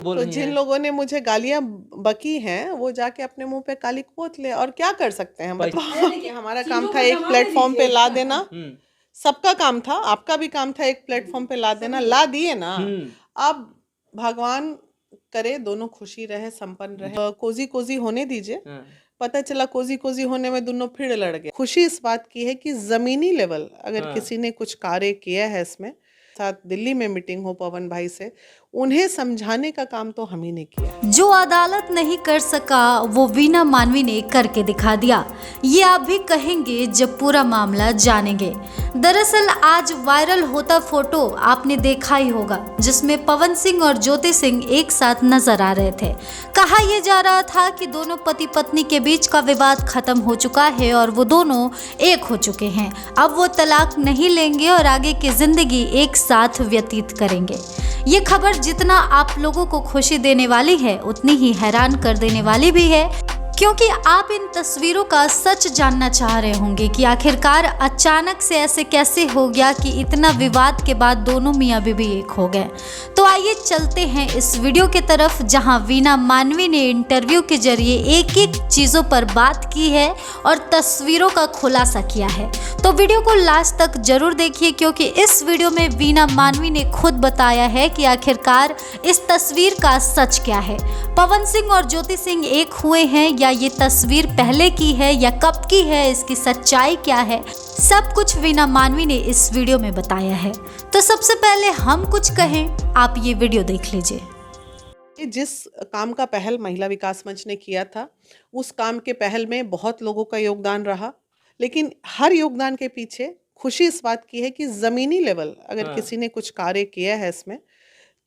बोल तो रही जिन हैं। लोगों ने मुझे गालियां बकी हैं वो जाके अपने मुंह पे काली पोत ले, और क्या कर सकते हैं बताओ। कि हमारा काम था एक प्लेटफॉर्म पे ला देना, सबका काम था, आपका भी काम था एक प्लेटफॉर्म पे ला देना, ला दिए ना। अब भगवान करे दोनों खुशी रहे, संपन्न रहे, कोजी कोजी होने दीजिए। पता चला कोजी कोजी होने में दोनों फिर लड़ गए। खुशी इस बात की है कि जमीनी लेवल अगर किसी ने कुछ कार्य किया है इसमें, साथ दिल्ली में मीटिंग हो पवन भाई से, उन्हें समझाने का काम तो हम ही ने किया। जो अदालत नहीं कर सका वो वीना मानवी ने करके दिखा दिया, ये आप भी कहेंगे जब पूरा मामला जानेंगे। दरअसल आज वायरल होता फोटो आपने देखा ही होगा, जिसमें पवन सिंह और ज्योति सिंह एक साथ नजर आ रहे थे। कहा यह जा रहा था कि दोनों पति पत्नी के बीच का विवाद खत्म हो चुका है और वो दोनों एक हो चुके हैं। अब वो तलाक नहीं लेंगे और आगे की जिंदगी एक साथ व्यतीत करेंगे। ये खबर जितना आप लोगों को खुशी देने वाली है उतनी ही हैरान कर देने वाली भी है, क्योंकि आप इन तस्वीरों का सच जानना चाह रहे होंगे कि आखिरकार अचानक से ऐसे कैसे हो गया कि इतना विवाद के बाद दोनों मियां बीवी एक हो गए। तो आइए चलते हैं इस वीडियो की तरफ, जहां वीना मानवी ने इंटरव्यू के जरिए एक एक चीज़ों पर बात की है और तस्वीरों का खुलासा किया है। तो वीडियो को लास्ट तक जरूर देखिए, क्योंकि इस वीडियो में वीना मानवी ने खुद बताया है कि आखिरकार इस तस्वीर का सच क्या है। पवन सिंह और ज्योति सिंह एक हुए हैं या ये तस्वीर पहले की है या कब की है, इसकी सच्चाई क्या है, सब कुछ वीना मानवी ने इस वीडियो में बताया है। तो सबसे पहले हम कुछ कहें, आप ये वीडियो देख लीजिए। जिस काम का पहल महिला विकास मंच ने किया था, उस काम के पहल में बहुत लोगों का योगदान रहा, लेकिन हर योगदान के पीछे खुशी इस बात की है कि जमीनी लेवल अगर किसी ने कुछ कार्य किया है इसमें,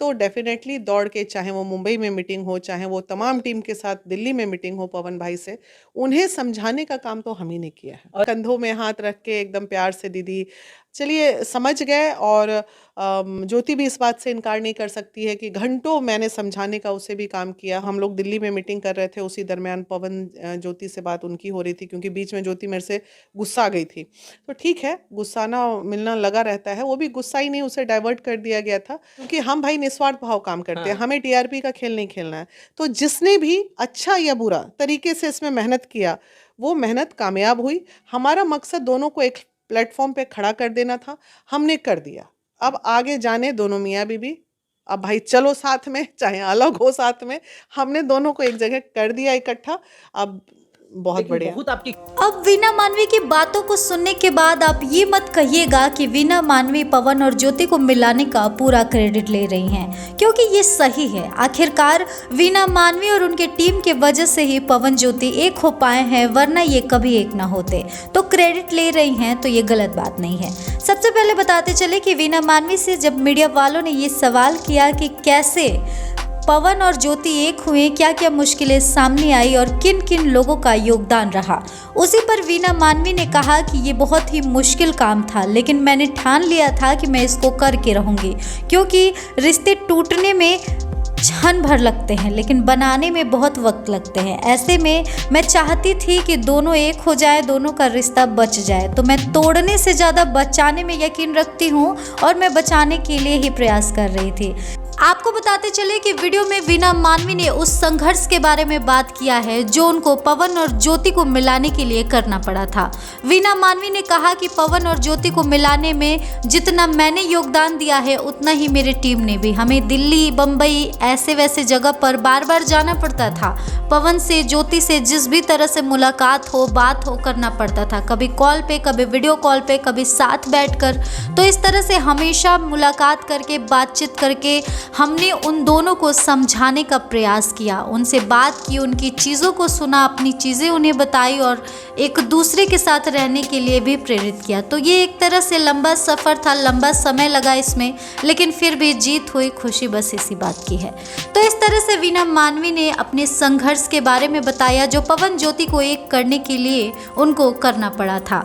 तो डेफिनेटली दौड़ के, चाहे वो मुंबई में मीटिंग हो, चाहे वो तमाम टीम के साथ दिल्ली में मीटिंग हो पवन भाई से, उन्हें समझाने का काम तो हम ही ने किया है। और कंधों में हाथ रख के एकदम प्यार से, दीदी चलिए समझ गए। और ज्योति भी इस बात से इनकार नहीं कर सकती है कि घंटों मैंने समझाने का उसे भी काम किया। हम लोग दिल्ली में मीटिंग कर रहे थे, उसी दरमियान पवन ज्योति से बात उनकी हो रही थी, क्योंकि बीच में ज्योति मेरे से गुस्सा गई थी। तो ठीक है, गुस्साना मिलना लगा रहता है, वो भी गुस्सा ही नहीं, उसे डाइवर्ट कर दिया गया था, क्योंकि हम भाई निस्वार्थ भाव काम करते हैं, हमें टीआरपी का खेल नहीं खेलना है। तो जिसने भी अच्छा या बुरा तरीके से इसमें मेहनत किया, वो मेहनत कामयाब हुई। हमारा मकसद दोनों को एक प्लेटफॉर्म पे खड़ा कर देना था, हमने कर दिया। अब आगे जाने दोनों मियाँ बीबी, अब भाई चलो साथ में, चाहे अलग हो साथ में, हमने दोनों को एक जगह कर दिया इकट्ठा। अब बहुत बढ़िया। बहुत आपकी अब वीना मानवी की बातों को सुनने के बाद आप ये मत कहिएगा कि वीना मानवी पवन और ज्योति को मिलाने का पूरा क्रेडिट ले रही हैं, क्योंकि ये सही है। आखिरकार वीना मानवी और उनके टीम के वजह से ही पवन ज्योति एक हो पाए हैं, वरना ये कभी एक ना होते। तो क्रेडिट ले रही हैं तो ये गलत बात नहीं है। सबसे पहले बताते चले कि वीना मानवी से जब मीडिया वालों ने ये सवाल किया कि कैसे पवन और ज्योति एक हुए, क्या क्या मुश्किलें सामने आई और किन किन लोगों का योगदान रहा, उसी पर वीना मानवी ने कहा कि ये बहुत ही मुश्किल काम था, लेकिन मैंने ठान लिया था कि मैं इसको करके रहूँगी, क्योंकि रिश्ते टूटने में क्षण भर लगते हैं लेकिन बनाने में बहुत वक्त लगते हैं। ऐसे में मैं चाहती थी कि दोनों एक हो जाए, दोनों का रिश्ता बच जाए। तो मैं तोड़ने से ज़्यादा बचाने में यकीन रखती हूँ और मैं बचाने के लिए ही प्रयास कर रही थी। आपको बताते चले कि वीडियो में वीना मानवी ने उस संघर्ष के बारे में बात किया है जो उनको पवन और ज्योति को मिलाने के लिए करना पड़ा था। वीना मानवी ने कहा कि पवन और ज्योति को मिलाने में जितना मैंने योगदान दिया है उतना ही मेरी टीम ने भी। हमें दिल्ली, बम्बई, ऐसे वैसे जगह पर बार बार जाना पड़ता था। पवन से, ज्योति से जिस भी तरह से मुलाकात हो, बात हो, करना पड़ता था, कभी कॉल पे, कभी वीडियो कॉल पे, कभी साथ बैठकर। तो इस तरह से हमेशा मुलाकात करके, बातचीत करके हमने उन दोनों को समझाने का प्रयास किया, उनसे बात की, उनकी चीज़ों को सुना, अपनी चीज़ें उन्हें बताई और एक दूसरे के साथ रहने के लिए भी प्रेरित किया। तो ये एक तरह से लंबा सफ़र था, लंबा समय लगा इसमें, लेकिन फिर भी जीत हुई, खुशी बस इसी बात की है। तो इस तरह से वीना मानवी ने अपने संघर्ष के बारे में बताया जो पवन ज्योति को एक करने के लिए उनको करना पड़ा था।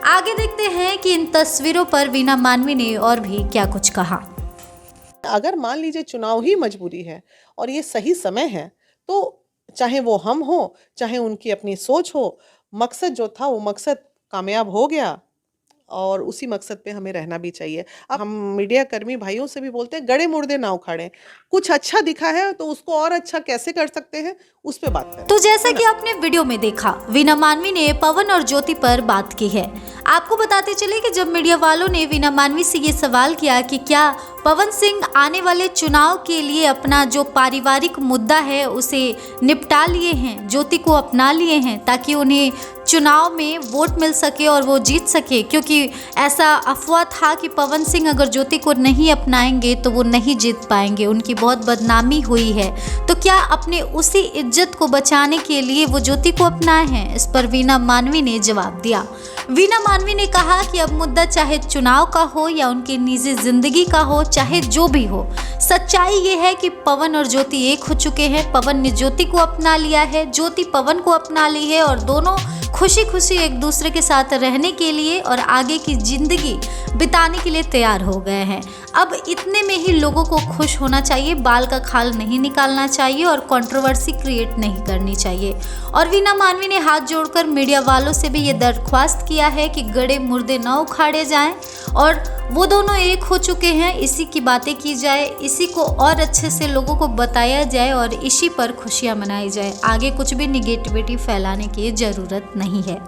आगे देखते हैं कि इन तस्वीरों पर वीना मानवी ने और भी क्या कुछ कहा। अगर मान लीजिए चुनाव ही मजबूरी है और ये सही समय है, तो चाहे वो हम हो, चाहे उनकी अपनी सोच हो, मकसद जो था वो मकसद कामयाब हो गया। और उसी मकसद पे हमें रहना भी चाहिए। अब हम मीडिया कर्मी भाइयों से भी बोलते हैं, गड़े मुर्दे ना उखाड़ें। कुछ अच्छा दिखा है तो उसको और अच्छा कैसे कर सकते हैं, उस पे बात करें। तो जैसा कि आपने वीडियो में देखा, वीना मानवी ने पवन और ज्योति पर बात की है। आपको बताते चले कि जब मीडिया वालों ने वीना मानवी से ये सवाल किया कि क्या पवन सिंह आने वाले चुनाव के लिए अपना जो पारिवारिक मुद्दा है उसे निपटा लिए हैं, ज्योति को अपना लिए हैं ताकि उन्हें चुनाव में वोट मिल सके और वो जीत सके, क्योंकि ऐसा अफवाह था कि पवन सिंह अगर ज्योति को नहीं अपनाएंगे तो वो नहीं जीत पाएंगे, उनकी बहुत बदनामी हुई है। तो क्या अपने उसी इज्जत को बचाने के लिए वो ज्योति को अपनाए हैं? इस पर वीना मानवी ने जवाब दिया। वीना मानवी ने कहा कि अब मुद्दा चाहे चुनाव का हो या उनकी निजी जिंदगी का हो, चाहे जो भी हो, सच्चाई ये है कि पवन और ज्योति एक हो चुके हैं। पवन ने ज्योति को अपना लिया है, ज्योति पवन को अपना ली है और दोनों खुशी खुशी एक दूसरे के साथ रहने के लिए और आगे की जिंदगी बिताने के लिए तैयार हो गए हैं। अब इतने में ही लोगों को खुश होना चाहिए, बाल का खाल नहीं निकालना चाहिए और कंट्रोवर्सी क्रिएट नहीं करनी चाहिए। और वीना मानवी ने हाथ जोड़कर मीडिया वालों से भी ये दरख्वास्त किया है कि गड़े मुर्दे न उखाड़े जाएं और वो दोनों एक हो चुके हैं, इसी की बातें की जाए, इसी को और अच्छे से लोगों को बताया जाए और इसी पर खुशियां मनाई जाए। आगे कुछ भी निगेटिविटी फैलाने की ज़रूरत नहीं है।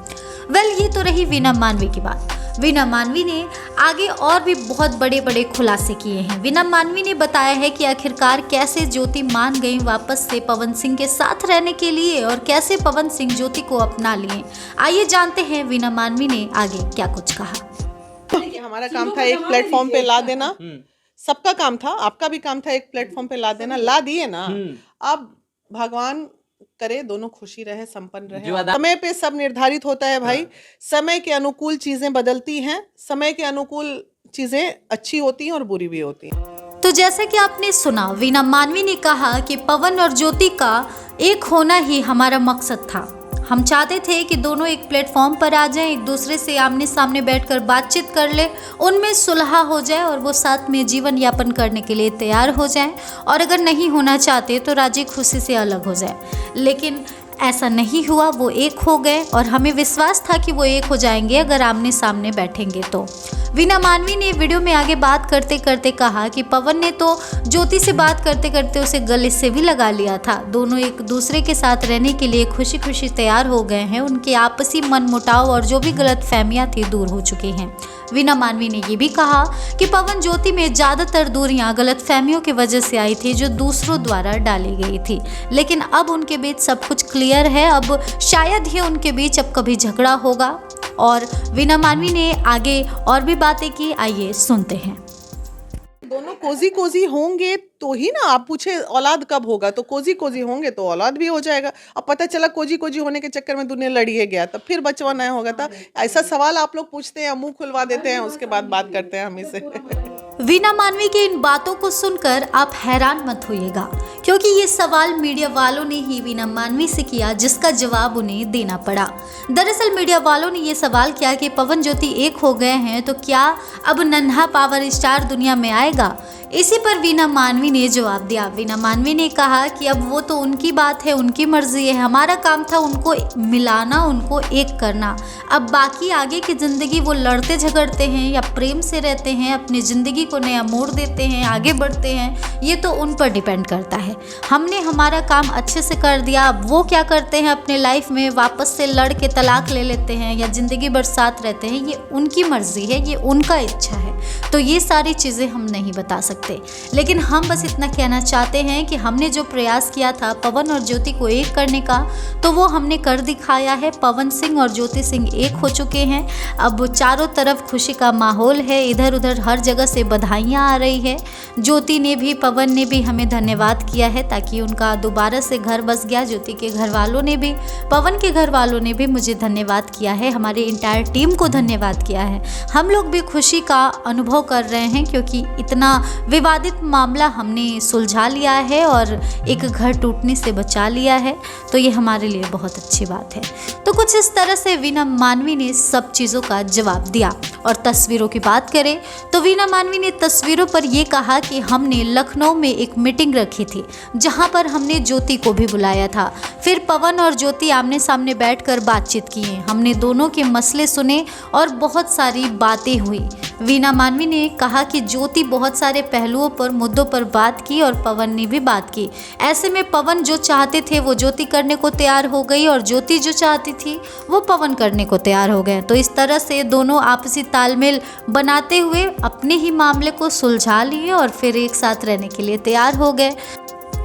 ये तो रही वीना मानवी की बात। वीना मानवी ने आगे और भी बहुत बड़े बड़े खुलासे किए हैं। वीना मानवी ने बताया है कि आखिरकार कैसे ज्योति मान गई वापस से पवन सिंह के साथ रहने के लिए और कैसे पवन सिंह ज्योति को अपना लिए। आइए जानते हैं वीना मानवी ने आगे क्या कुछ कहा। हमारा काम था एक प्लेटफॉर्म पे ला देना, सबका काम था, आपका भी काम था एक प्लेटफॉर्म पे ला देना, ला दिए ना। अब भगवान करे दोनों खुशी रहे, संपन्न रहे। समय पे सब निर्धारित होता है भाई। समय के अनुकूल चीजें बदलती हैं, समय के अनुकूल चीजें अच्छी होती हैं और बुरी भी होती हैं। तो जैसा कि आपने सुना, वीना मानवी ने कहा कि पवन और ज्योति का एक होना ही हमारा मकसद था। हम चाहते थे कि दोनों एक प्लेटफॉर्म पर आ जाएं, एक दूसरे से आमने सामने बैठकर बातचीत कर ले, उनमें सुलह हो जाए और वो साथ में जीवन यापन करने के लिए तैयार हो जाएं, और अगर नहीं होना चाहते तो राजी खुशी से अलग हो जाए। लेकिन ऐसा नहीं हुआ, वो एक हो गए और हमें विश्वास था कि वो एक हो जाएंगे अगर आमने सामने बैठेंगे तो। वीना मानवी ने वीडियो में आगे बात करते करते कहा कि पवन ने तो ज्योति से बात करते करते उसे गले से भी लगा लिया था। दोनों एक दूसरे के साथ रहने के लिए खुशी खुशी तैयार हो गए हैं। उनके आपसी मनमुटाव और जो भी गलतफहमियां थी दूर हो चुकी हैं। वीना मानवी ने ये भी कहा कि पवन ज्योति में ज़्यादातर दूरियां गलतफहमियों की वजह से आई थी जो दूसरों द्वारा डाली गई थी, लेकिन अब उनके बीच सब कुछ क्लियर है। अब शायद ही उनके बीच अब कभी झगड़ा होगा। और वीना मानवी ने आगे और भी बातें की, आइए सुनते हैं। दोनों कोजी कोजी होंगे तो ही ना, आप पूछे औलाद कब होगा, तो कोजी कोजी होंगे तो औलाद भी हो जाएगा। अब पता चला कोजी कोजी होने के चक्कर में दुनिया लड़िए गया, तब फिर बचवा नहीं होगा। था ऐसा सवाल आप लोग पूछते हैं, मुंह खुलवा देते हैं, उसके बाद बात करते हैं हम इसे। वीना मानवी की इन बातों को सुनकर आप हैरान मत होइएगा, क्योंकि ये सवाल मीडिया वालों ने ही वीना मानवी से किया, जिसका जवाब उन्हें देना पड़ा। दरअसल मीडिया वालों ने ये सवाल किया कि पवन ज्योति एक हो गए हैं तो क्या अब नन्हा पावर स्टार दुनिया में आएगा। इसी पर वीना मानवी ने जवाब दिया। वीना मानवी ने कहा कि अब वो तो उनकी बात है, उनकी मर्जी है, हमारा काम था उनको मिलाना, उनको एक करना। अब बाकी आगे की ज़िंदगी वो लड़ते झगड़ते हैं या प्रेम से रहते हैं, अपनी ज़िंदगी को नया मोड़ देते हैं, आगे बढ़ते हैं, ये तो उन पर डिपेंड करता है। हमने हमारा काम अच्छे से कर दिया। अब वो क्या करते हैं अपने लाइफ में, वापस से लड़ के तलाक ले लेते हैं या ज़िंदगी भर साथ रहते हैं, ये उनकी मर्जी है, ये उनका इच्छा है। तो ये सारी चीज़ें हम नहीं बता सकते, लेकिन हम बस इतना कहना चाहते हैं कि हमने जो प्रयास किया था पवन और ज्योति को एक करने का, तो वो हमने कर दिखाया है। पवन सिंह और ज्योति सिंह एक हो चुके हैं। अब चारों तरफ खुशी का माहौल है, इधर उधर हर जगह से बधाइयाँ आ रही है। ज्योति ने भी, पवन ने भी हमें धन्यवाद किया है ताकि उनका दोबारा से घर बस गया। ज्योति के घर वालों ने भी, पवन के घर वालों ने भी मुझे धन्यवाद किया है, हमारी इंटायर टीम को धन्यवाद किया है। हम लोग भी खुशी का अनुभव कर रहे हैं क्योंकि इतना विवादित मामला हमने सुलझा लिया है और एक घर टूटने से बचा लिया है, तो ये हमारे लिए बहुत अच्छी बात है। तो कुछ इस तरह से वीना मानवी ने सब चीज़ों का जवाब दिया। और तस्वीरों की बात करें तो वीना मानवी ने ने तस्वीरों पर ये कहा कि हमने लखनऊ में एक मीटिंग रखी थी जहां पर हमने ज्योति को भी बुलाया था। फिर पवन और ज्योति आमने सामने बैठकर बातचीत किए। हमने दोनों के मसले सुने और बहुत सारी बातें हुई। वीना मानवी ने कहा कि ज्योति बहुत सारे पहलुओं पर मुद्दों पर बात की और पवन ने भी बात की। ऐसे में पवन जो चाहते थे वो ज्योति करने को तैयार हो गई और ज्योति जो चाहती थी वो पवन करने को तैयार हो गए। तो इस तरह से दोनों आपसी तालमेल बनाते हुए अपने ही मामले को सुलझा लिए और फिर एक साथ रहने के लिए तैयार हो गए।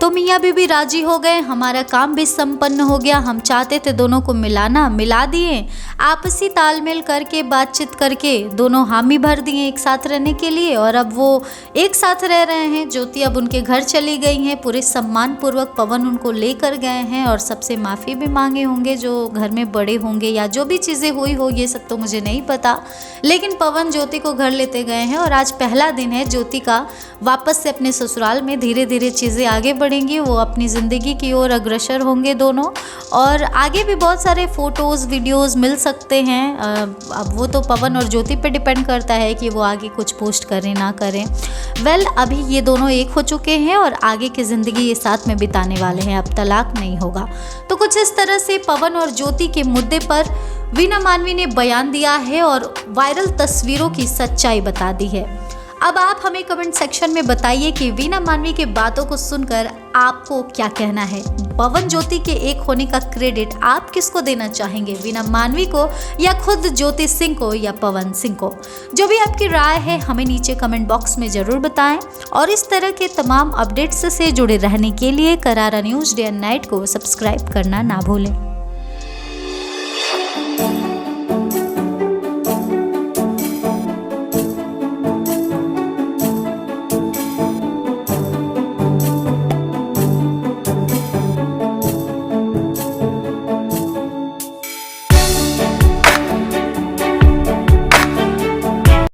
तो मियाँ बीबी राजी हो गए, हमारा काम भी संपन्न हो गया। हम चाहते थे दोनों को मिलाना, मिला दिए। आपसी तालमेल करके बातचीत करके दोनों हामी भर दिए एक साथ रहने के लिए और अब वो एक साथ रह रहे हैं। ज्योति अब उनके घर चली गई हैं। पूरे सम्मान पूर्वक पवन उनको लेकर गए हैं और सबसे माफ़ी भी मांगे होंगे जो घर में बड़े होंगे या जो भी चीज़ें हुई हो, ये सब तो मुझे नहीं पता। लेकिन पवन ज्योति को घर लेते गए हैं और आज पहला दिन है ज्योति का वापस से अपने ससुराल में। धीरे धीरे चीज़ें आगे बढ़ेंगी, वो अपनी ज़िंदगी की ओर अग्रसर होंगे दोनों और आगे भी बहुत सारे फ़ोटोज़ वीडियोज़ मिल सकते हैं। अब वो तो पवन और ज्योति पे डिपेंड करता है कि वो आगे कुछ पोस्ट करें ना करें। अभी ये दोनों एक हो चुके हैं और आगे की ज़िंदगी ये साथ में बिताने वाले हैं। अब तलाक नहीं होगा। तो कुछ इस तरह से पवन और ज्योति के मुद्दे पर वीना मानवी ने बयान दिया है और वायरल तस्वीरों की सच्चाई बता दी है। अब आप हमें कमेंट सेक्शन में बताइए कि वीना मानवी की बातों को सुनकर आपको क्या कहना है। पवन ज्योति के एक होने का क्रेडिट आप किसको देना चाहेंगे, वीना मानवी को या खुद ज्योति सिंह को या पवन सिंह को? जो भी आपकी राय है हमें नीचे कमेंट बॉक्स में ज़रूर बताएं और इस तरह के तमाम अपडेट्स से जुड़े रहने के लिए करारा न्यूज़ डे एंड नाइट को सब्सक्राइब करना ना भूलें।